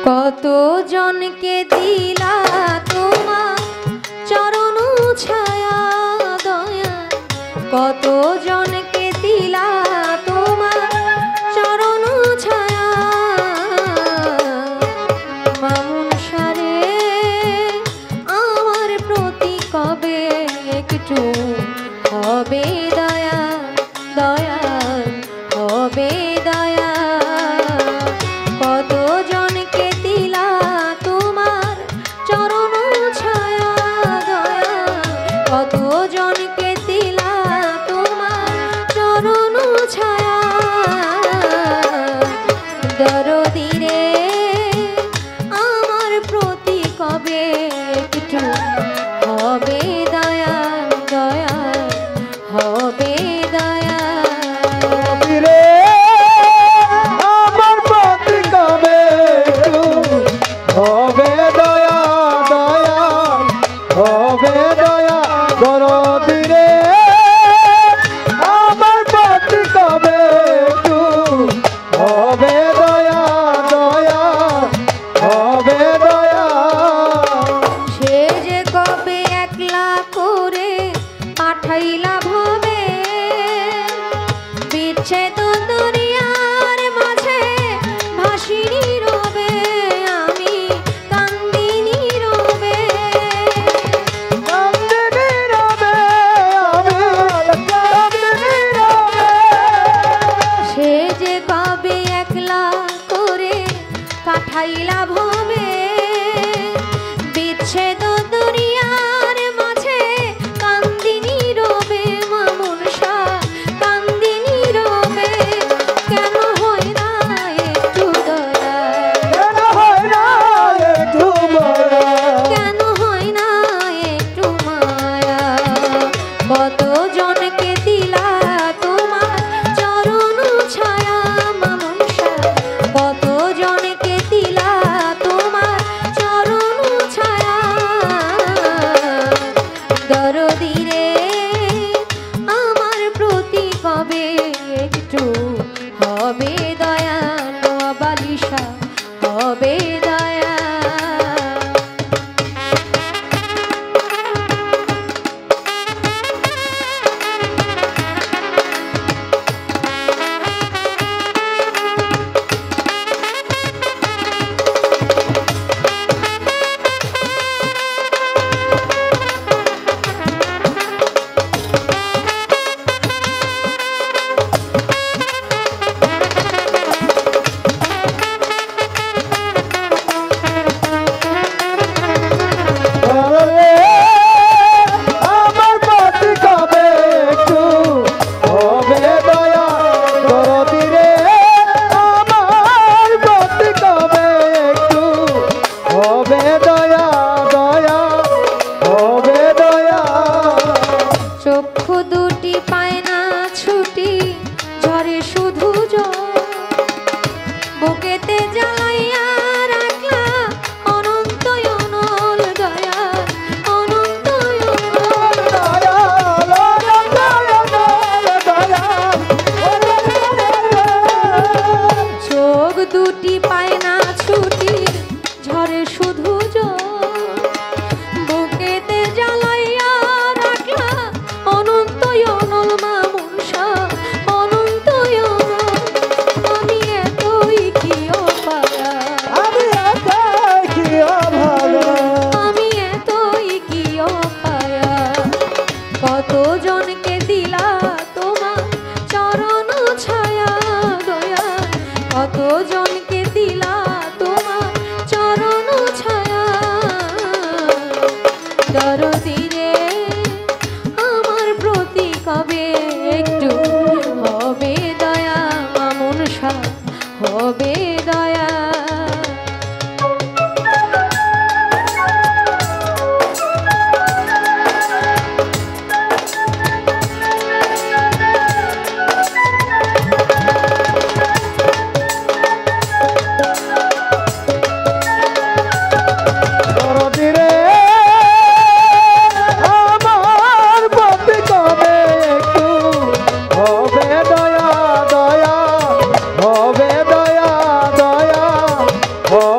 কত জনকে দিলা তোমার চরণ ছায়া দয়া, কত জনকে দিলা তোমার চরণ ছায়া। মামুন সারে আমার প্রতি কবে একটু হবে দয়া, দয়া হবে দয়া। কত জনকে দিলা তোমার চরণ ছায়া দয়া, কত জনকে দিলা তোমার চরণ ছায়া। দরদি রে আমার প্রতি কবে একটু হবে দয়া, দয়া হবে দয়া। রে আমার প্রতি কবে একটু হবে দয়া, দয়া হবে দয়া। দরদি রে আমার প্রতি কবে একটু হবে দয়া, দয়া হবে দয়া। সে যে কবে একলা করে পাঠাইলা ভবে, বিচ্ছেদ দুনিয়ার মাঝে ভাসি নীরবে, আমি কান্দি নীরবে। কান্দে নীরবে আমি, কান্দে নীরবে। সে যে কবে একলা করে পাঠাইলা ভবে, বিচ্ছেদ দুনিয়ার মাঝে কান্দি নীরবে। মামুন শাহ কান্দি নীরবে, কেন হয় না একটু দয়া, কেন হয় না একটু মায়া, কেন হয় না একটু মায়া। কত জনকে দিলা তোমার চরণ ছায়া মামুন শাহ, কত জনকে দিলা তোমার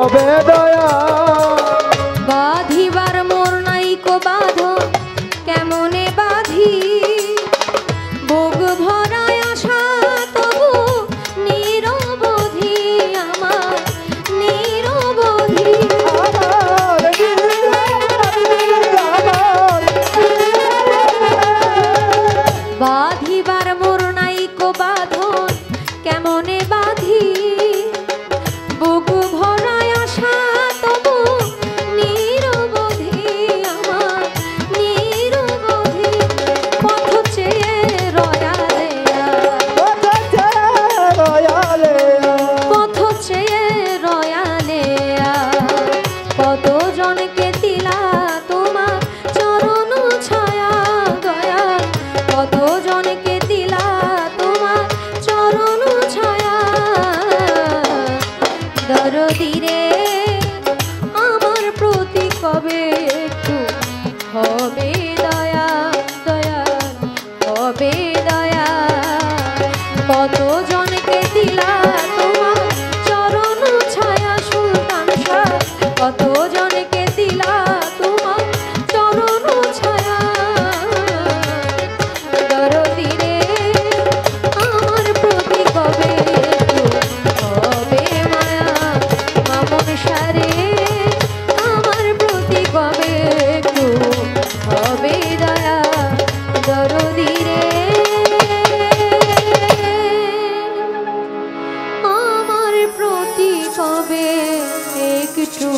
হবে দয়া বাঁধিবার মোর নাইকো বাঁধন কেমনে বাঁধি বুক ভরায় আশা তবু নিরবধি আমার নিরবধি বাঁধিবার মোর নাইকো বাঁধন কেমনে বাঁধি বুক ভরায় আশা তবু নিরবধি আমার নিরবধি পথ চেয়ে রয়ালে পথ চেয়ে রয়ালে কত জনকে দিলা তোমার চরণ ছায়া দয়া কত জনকে দিলা তোমার চরণ ছায়া দরদিরে আমার প্রতি কবে একটু হবে দয়া দয়া হবে দয়া কত জনকে দিলা তোমার চরণ ছায়া সুলতান শাহ কত জনকে দিলা তোমার চরণ ছায়া দরদিরে আমার প্রতি কবে একটু হবে মায়া মামন সারে আমার প্রতি কবে একটু হবে দয়া দরদিরে আমার প্রতি কবে একটু